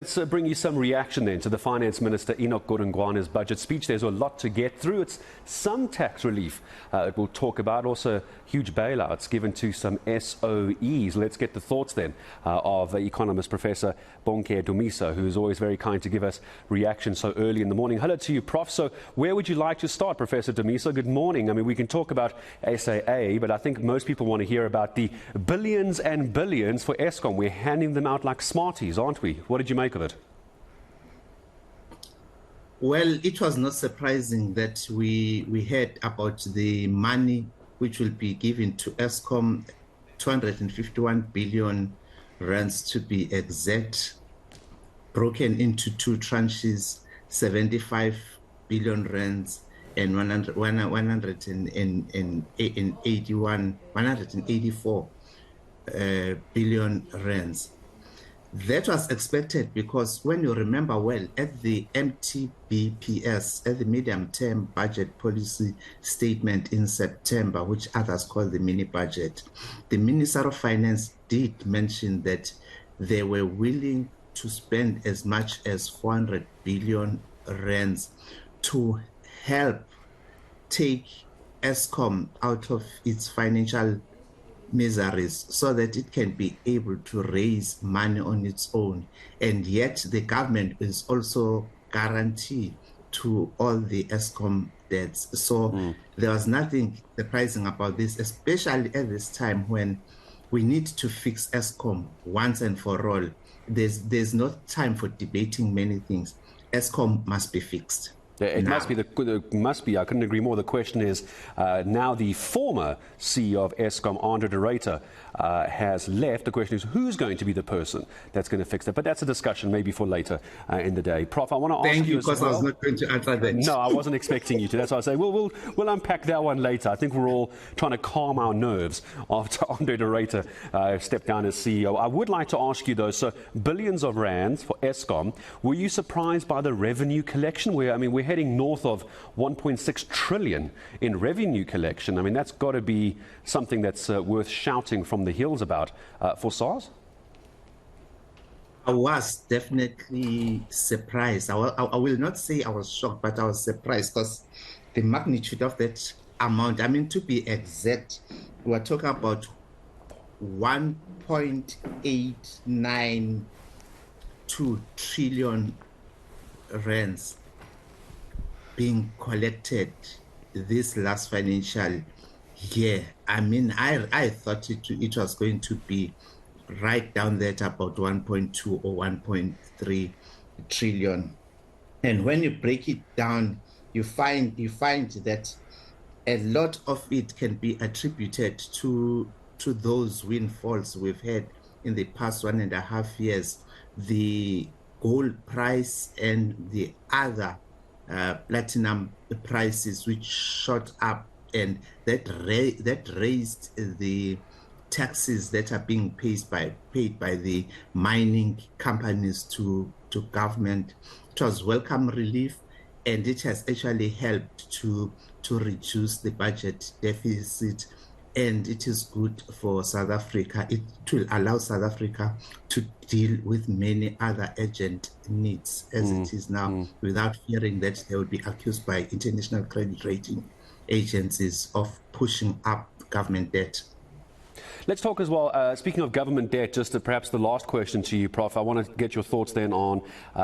Let's bring you some reaction then to the Finance Minister Enoch Godongwana's budget speech. There's a lot to get through. It's some tax relief we'll talk about, also huge bailouts given to some SOEs. Let's get the thoughts then of economist Professor Bonke Dumisa, who is always very kind to give us reaction so early in the morning. Hello to you, Prof. So where would you like to start, Professor Dumisa? Good morning. I mean, we can talk about SAA, but I think most people want to hear about the billions and billions for Eskom. We're handing them out like Smarties, aren't we? What did you make of it? Well, it was not surprising that we heard about the money which will be given to Eskom, 251 billion rands to be exact, broken into two tranches, 75 billion rands and 184 billion rands. That was expected because when you remember well, at the MTBPS, at the medium-term budget policy statement in September, which others call the mini-budget, the Minister of Finance did mention that they were willing to spend as much as 400 billion rands to help take Eskom out of its financial miseries so that it can be able to raise money on its own. And yet the government is also guaranteed to all the Eskom debts. So there was nothing surprising about this, especially at this time when we need to fix Eskom once and for all. There's no time for debating many things. Eskom must be fixed. It must be, I couldn't agree more. The question is, now the former CEO of Eskom, Andre de Ruyter, has left. The question is, who's going to be the person that's going to fix it? But that's a discussion maybe for later in the day. Prof, I want to ask you as well. Thank you, because I was not going to answer that. No, I wasn't expecting you to. That's why I say we'll unpack that one later. I think we're all trying to calm our nerves after Andre de Ruyter stepped down as CEO. I would like to ask you, though, so billions of rands for Eskom. Were you surprised by the revenue collection? We're heading north of 1.6 trillion in revenue collection. I mean, that's got to be something that's worth shouting from the hills about for SARS. I was definitely surprised. I will not say I was shocked, but I was surprised because the magnitude of that amount, I mean, to be exact, we're talking about 1.892 trillion rands being collected this last financial year. I mean, I thought it was going to be right down there at about 1.2 or 1.3 trillion. And when you break it down, you find that a lot of it can be attributed to those windfalls we've had in the past 1.5 years, the gold price and the other platinum prices which shot up, and that raised the taxes that are being paid by the mining companies to government. It was welcome relief, and it has actually helped to reduce the budget deficit, and it is good for South Africa. It will allow South Africa to deal with many other urgent needs as it is now, without fearing that they will be accused by international credit rating agencies of pushing up government debt. Let's talk as well, speaking of government debt, just perhaps the last question to you, Prof. I want to get your thoughts then on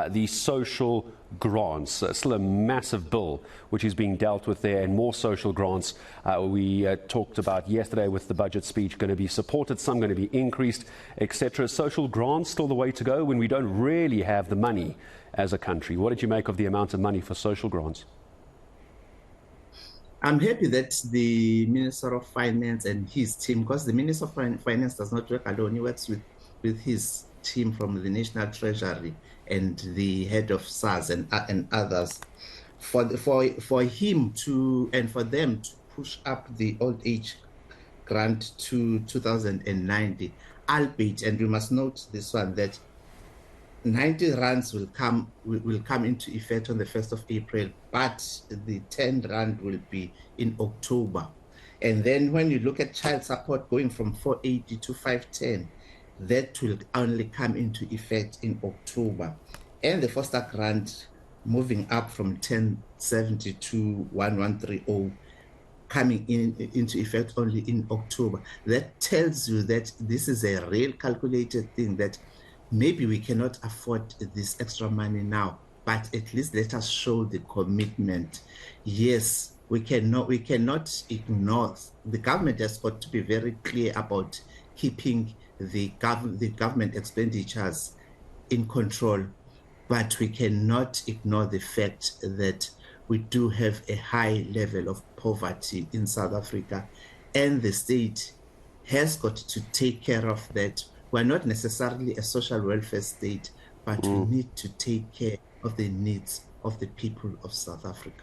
the social grants. Still a massive bill which is being dealt with there, and more social grants. We talked about yesterday with the budget speech, going to be supported, some going to be increased, etc. Social grants still the way to go when we don't really have the money as a country. What did you make of the amount of money for social grants? I'm happy that the Minister of Finance and his team, because the Minister of Finance does not work alone, he works with his team from the National Treasury and the head of SARS and others, for him to and for them to push up the old age grant to 2090, albeit, and we must note this one, that 90 rands will come into effect on the 1st of April, but the 10 rand will be in October. And then when you look at child support going from 480 to 510, that will only come into effect in October. And the foster grant moving up from 1070 to 1130 coming into effect only in October. That tells you that this is a real calculated thing, that maybe we cannot afford this extra money now, but at least let us show the commitment. Yes, we cannot ignore. The government has got to be very clear about keeping the government expenditures in control, but we cannot ignore the fact that we do have a high level of poverty in South Africa, and the state has got to take care of that. We're not necessarily a social welfare state, but we need to take care of the needs of the people of South Africa.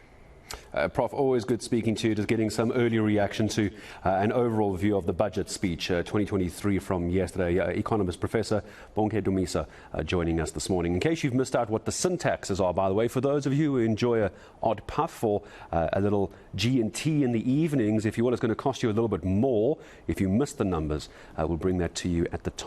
Prof, always good speaking to you, just getting some early reaction to an overall view of the budget speech 2023 from yesterday. Economist Professor Bonke Dumisa joining us this morning. In case you've missed out what the syntaxes are, by the way, for those of you who enjoy a odd puff or a little G&T in the evenings, if you will, it's going to cost you a little bit more. If you missed the numbers, we'll bring that to you at the top.